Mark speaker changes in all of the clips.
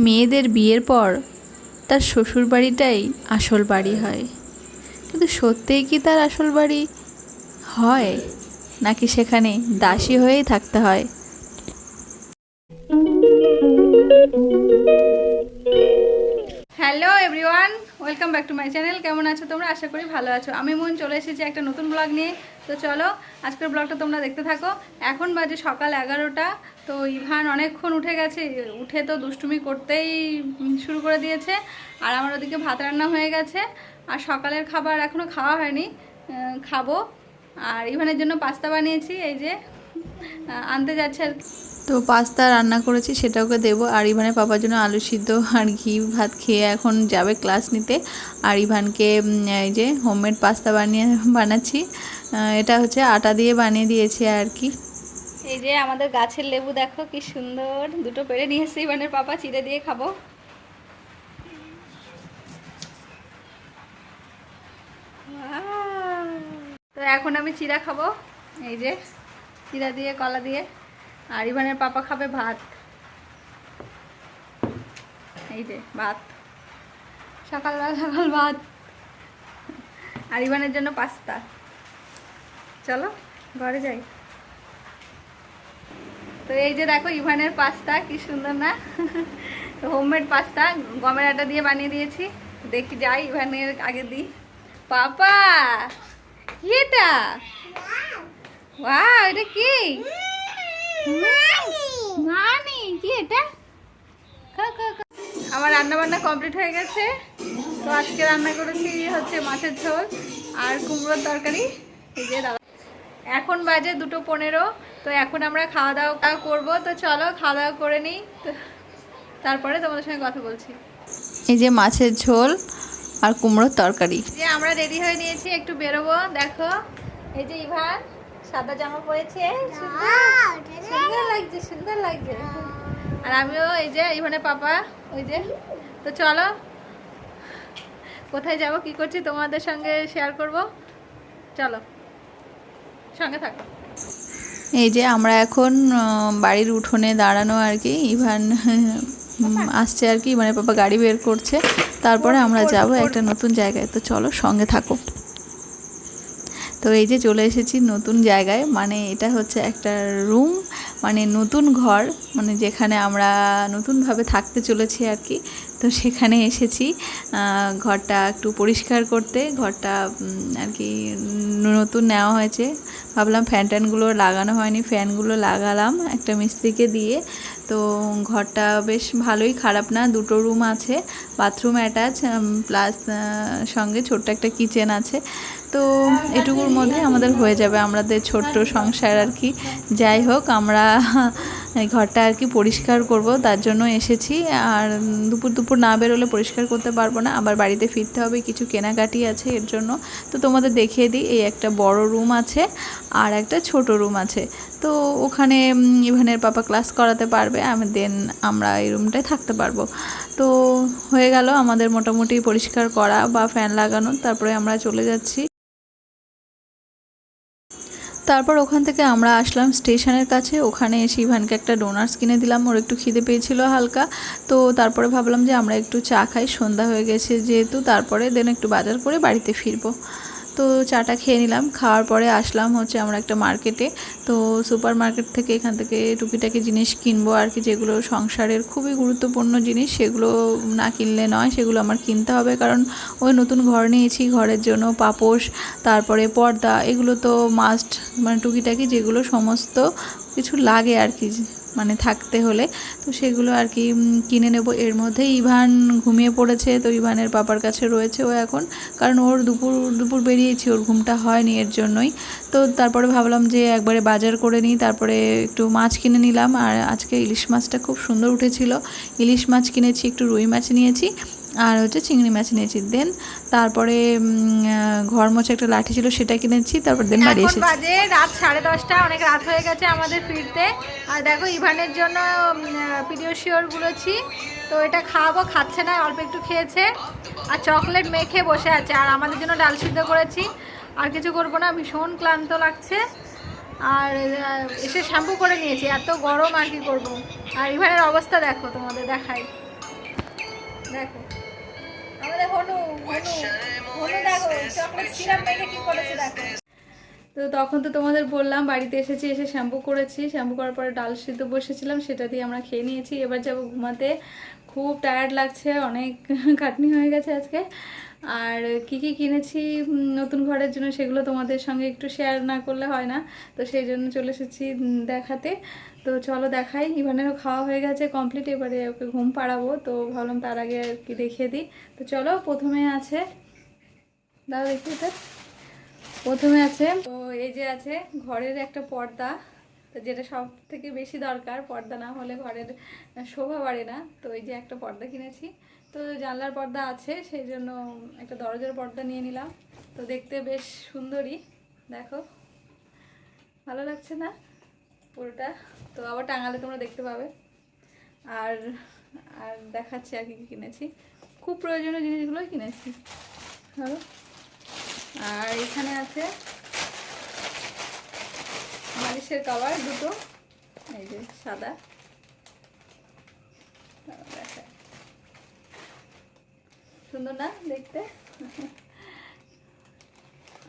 Speaker 1: মেয়েদের বিয়ের পর তার শ্বশুর বাড়িটাই আসল বাড়ি হয়, কিন্তু সত্যিই কি তার আসল বাড়ি হয়, নাকি সেখানে দাসী হয়েই থাকতে হয়? Hello everyone, welcome back to my channel. কেমন আছো তোমরা? আশা করি ভালো আছো। আমি মন চলে এসেছি একটা নতুন ব্লগ নিয়ে। তো চলো আজকের ব্লগটা তোমরা দেখতে থাকো। এখন বাজে সকাল 11টা। তো ইভান অনেকক্ষণ উঠে গেছে, উঠে তো দুষ্টুমি করতেই শুরু করে দিয়েছে। আর আমার ওদিকে ভাত রান্না হয়ে গেছে, আর সকালের খাবার এখনও খাওয়া হয়নি, খাবো। আর ইভানের জন্য পাস্তা বানিয়েছি, এই যে আনতে যাচ্ছে আর। তো পাস্তা রান্না করেছি, সেটা ওকে দেবো। আর ইভানের পাপার জন্য আলু সিদ্ধ আর ঘি ভাত খেয়ে এখন যাবে ক্লাস নিতে। আর ইভানকে এই যে হোমমেড পাস্তা বানাচ্ছি। এটা হচ্ছে আটা দিয়ে বানিয়ে দিয়েছি আর কি। এই যে আমাদের গাছের লেবু দেখো কি সুন্দর, দুটো পেড়ে নিয়ে এসেছি ইভানের পাপা, চিড়ে দিয়ে খাবো। তো এখন আমি চিড়া খাবো, এই যে চিড়া দিয়ে কলা দিয়ে। আর ইভানের পাপা খাবে ভাত, এই যে ভাত, সকালবেলা সকাল ভাত। আর ইভানের জন্য পাস্তা। চলো ঘরে যাই। তো এই যে দেখো ইভানের পাস্তা কি সুন্দর না, তো হোমমেড পাস্তা গমের আটা দিয়ে বানিয়ে দিয়েছি। দেখি যাই ইভানের আগে দিই। পাপা কি এটা? ওয়াও, এটা কি? মানি কি এটা? আমার রান্না বান্না কমপ্লিট হয়ে গেছে। তো আজকে রান্না করেছি হচ্ছে মাছের ঝোল আর কুমড়োর তরকারি। এই যে দাদা, এখন বাজে 2:15। তো এখন আমরা খাওয়া দাওয়া করবো। তো চলো খাওয়া দাওয়া করে নিই, তো তারপরে তোমাদের সঙ্গে কথা বলছি। এই যে মাছের ঝোল আর কুমড়োর তরকারি। যে আমরা রেডি হয়ে নিয়েছি, একটু বেরোবো। দেখো এই যে ইভান সাদা জামা পরেছে, সুন্দর লাগছে, সুন্দর লাগছে। আর আমিও এই যে ইভানের পাপা, ওই যে। তো চলো কোথায় যাব কি করছি তোমাদের সঙ্গে শেয়ার করব, চলো সঙ্গে থাকো। এই যে আমরা এখন বাড়ির উঠোনে দাঁড়ানো আর কি। ইভান আসছে আর কি, ইভানের পাপা গাড়ি বের করছে, তারপরে আমরা যাব একটা নতুন জায়গায়। তো চলো সঙ্গে থাকো। তো এই যে চলে এসেছি নতুন জায়গায়, মানে এটা হচ্ছে একটা রুম, মানে নতুন ঘর, মানে যেখানে আমরা নতুনভাবে থাকতে চলেছি আর কি। তো সেখানে এসেছি ঘরটা একটু পরিষ্কার করতে। ঘরটা আর কি নতুন নেওয়া হয়েছে, ভাবলাম ফ্যান ট্যানগুলো লাগানো হয়নি, ফ্যানগুলো লাগালাম একটা মিস্ত্রিকে দিয়ে। তো ঘরটা বেশ ভালোই, খারাপ না। 2টো রুম আছে, বাথরুম অ্যাটাচ, প্লাস সঙ্গে ছোট্ট একটা কিচেন আছে। তো এটুকুর মধ্যে আমাদের হয়ে যাবে, আমাদের ছোট্ট সংসার আর কি। যাই হোক, আমরা ঘরটা আর কি পরিষ্কার করব, তার জন্য এসেছি। আর দুপুর না বেরোলে পরিষ্কার করতে পারবো না, আবার বাড়িতে ফিরতে হবে, কিছু কেনাকাটি আছে এর জন্য। তো তোমাদের দেখিয়ে দিই, এই একটা বড় রুম আছে আর একটা ছোট রুম আছে। তো ওখানে ইভানের পাপা ক্লাস করাতে পারবে, আমরা এই রুমটায় থাকতে পারবো। তো হয়ে গেল আমাদের মোটামুটি পরিষ্কার করা বা ফ্যান লাগানো, তারপরে আমরা চলে যাচ্ছি। তারপর ওখান থেকে আমরা আসলাম স্টেশনের কাছে। ওখানে এসে ইভানকে একটা ডোনাটস কিনে দিলাম, ওর একটু খিদে পেয়েছিল হালকা। তো তারপরে ভাবলাম যে আমরা একটু চা খাই, সন্ধ্যা হয়ে গেছে যেহেতু। তারপরে দেন একটু বাজার করে বাড়িতে ফিরবো। তো চাটা খেয়ে নিলাম, খাওয়ার পরে আসলাম হচ্ছে আমরা একটা মার্কেটে। তো সুপার মার্কেট থেকে এখান থেকে টুকিটাকি জিনিস কিনবো আর কি, যেগুলো সংসারের খুবই গুরুত্বপূর্ণ জিনিস, সেগুলো না কিনলে নয়, সেগুলো আমার কিনতে হবে। কারণ ওই নতুন ঘর নিয়েছি, ঘরের জন্য পাপোশ, তারপরে পর্দা, এগুলো তো মাস্ট, মানে টুকিটাকি যেগুলো সমস্ত কিছু লাগে আর কি, মানে থাকতে হলে। তো সেগুলো আর কি কিনে নেব। এর মধ্যেই ইভান ঘুমিয়ে পড়েছে, তো ইভানের পাপার কাছে রয়েছে ও এখন, কারণ ওর দুপুর বেরিয়েছি, ওর ঘুমটা হয়নি এর জন্যই। তো তারপরে ভাবলাম যে একবারে বাজার করে নিই, তারপরে একটু মাছ কিনে নিলাম। আর আজকে ইলিশ মাছটা খুব সুন্দর উঠেছিল, ইলিশ মাছ কিনেছি, একটু রুই মাছ নিয়েছি, আর হচ্ছে চিংড়ি মাছ নিয়েছি। দেন তারপরে ঘর মোছা একটা লাঠি ছিল, সেটা কিনেছি। তারপর দেন বাড়ি এসেছি। বাজে রাত 10:30, অনেক রাত হয়ে গেছে আমাদের ফিরতে। আর দেখো ইভানের জন্য পিডিয়াশিওর গুলোছি, তো এটা খাওয়াবো, খাচ্ছে না, অল্প একটু খেয়েছে। আর চকলেট মেখে বসে আছে। আর আমাদের জন্য ডাল সিদ্ধ করেছি, আর কিছু করবো না, ভীষণ ক্লান্ত লাগছে। আর এসে শ্যাম্পু করে নিয়েছি, এত গরম আর কি করবো। আর ইভানের অবস্থা দেখো, তোমাদের দেখাই। দেখো আমাদের হনু হনু হনু দেখো চকলেট সিরাপ মেখে কি করেছে দেখো। তো তখন তো তোমাদের বললাম বাড়িতে এসেছি, এসে শ্যাম্পু করেছি, শ্যাম্পু করার পরে ডাল সিদ্ধ বসেছিলাম, সেটা দিয়ে আমরা খেয়ে নিয়েছি। এবার যাবো ঘুমাতে, খুব টায়ার্ড লাগছে, অনেক খাটনি হয়ে গেছে আজকে। আর কি কি কিনেছি নতুন ঘরের জন্য সেগুলো তোমাদের সঙ্গে একটু শেয়ার না করলে হয় না, তো সেই জন্য চলে এসেছি দেখাতে। তো চলো দেখাই। ইভানেরও খাওয়া হয়ে গেছে কমপ্লিট, এবারে ওকে ঘুম পাড়াবো, তো ভাবলাম তার আগে আর কি দেখিয়ে দিই। তো চলো, প্রথমে আছে দাদা দেখিয়ে তো, প্রথমে আছে তো এই যে আছে ঘরের একটা পর্দা, তো যেটা সব থেকে বেশি দরকার, পর্দা না হলে ঘরের শোভা বাড়ে না। তো এই যে একটা পর্দা কিনেছি, তো জানলার পর্দা আছে সেই জন্য একটা দরজার পর্দা নিয়ে নিলাম। তো দেখতে বেশ সুন্দরই, দেখো ভালো লাগছে না পুরোটা? তো আবার টাঙালে তোমরা দেখতে পাবে। আর আর দেখাচ্ছি আর কি কি কিনেছি, খুব প্রয়োজনীয় জিনিসগুলোই কিনেছি ধরো। আর এখানে আছে বালিশের কভার দুটো, এই যে সাদা, সুন্দর না দেখতে?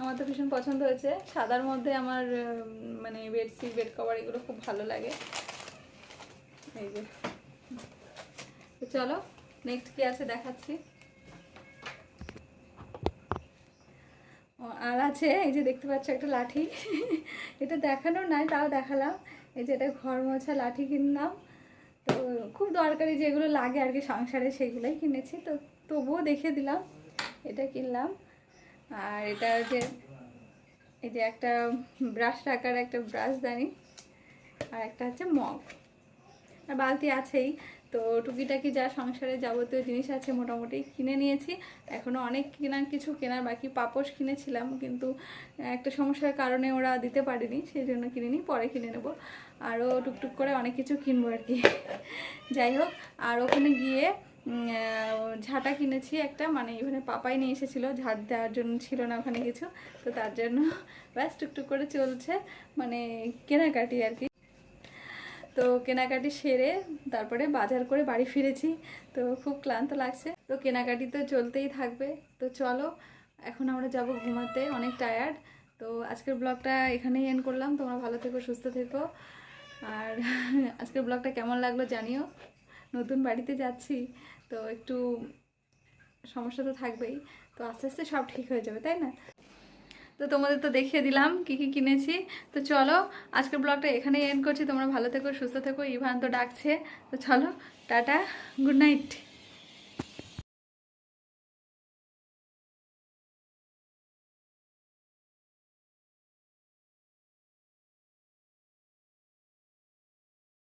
Speaker 1: আমার তো ভীষণ পছন্দ হয়েছে, সাদার মধ্যে আমার মানে বেডশিট বেড কভার এগুলো খুব ভালো লাগে। এই যে, তো চলো নেক্সট কি আছে দেখাচ্ছি। আর আছে এই যে দেখতে পাচ্ছ একটা লাঠি, এটা দেখানো নাই তাও দেখালাম। এই যে এটা ঘর মোছা লাঠি কিনলাম, তো খুব দরকারি যেগুলো লাগে আর কি সংসারে সেগুলোই কিনেছি, তো তবুও দেখিয়ে দিলাম এটা কিনলাম। আর এটা যে এই যে একটা ব্রাশ রাখার একটা ব্রাশ দানি, আর একটা হচ্ছে মগ, আর বালতি আছেই। তো টুকিটাকি যা সংসারে যাবতীয় জিনিস আছে মোটামুটি কিনে নিয়েছি। এখনও অনেক কিছু কেনার বাকি। পাপোশ কিনেছিলাম কিন্তু একটা সমস্যার কারণে ওরা দিতে পারেনি, সেই জন্য কিনিনি, পরে কিনে নেব। আরও টুকটুক করে অনেক কিছু কিনবো আর কি। যাই হোক, আর ওখানে গিয়ে ঝাঁটা কিনেছি একটা, মানে এখানে পাপাই নিয়ে এসেছিলো, ঝাঁট দেওয়ার জন্য ছিল না ওখানে কিছু, তো তার জন্য ব্যাস টুকটুক করে চলছে, মানে কেনাকাটি আর কি। তো কেনাকাটি সেরে তারপরে বাজার করে বাড়ি ফিরেছি, তো খুব ক্লান্ত লাগছে, তো কেনাকাটি তো চলতেই থাকবে। তো চলো এখন আমরা যাব ঘুমাতে, অনেক টায়ার্ড। তো আজকের ব্লগটা এখানেই এন্ড করলাম, তোমরা ভালো থেকো, সুস্থ থেকো। আর আজকের ব্লগটা কেমন লাগলো জানিও। নতুন বাড়িতে যাচ্ছি তো একটু সমস্যা তো থাকবেই, তো আস্তে আস্তে সব ঠিক হয়ে যাবে, তাই না? তো তোমাদের তো দেখিয়ে দিলাম কি কি কিনেছি। তো চলো আজকের ব্লগটা এখানেই এন্ড করছি, তোমরা ভালো থেকো, সুস্থ থেকো। ইভান তো ডাকছে, তো চলো টাটা, গুড নাইট।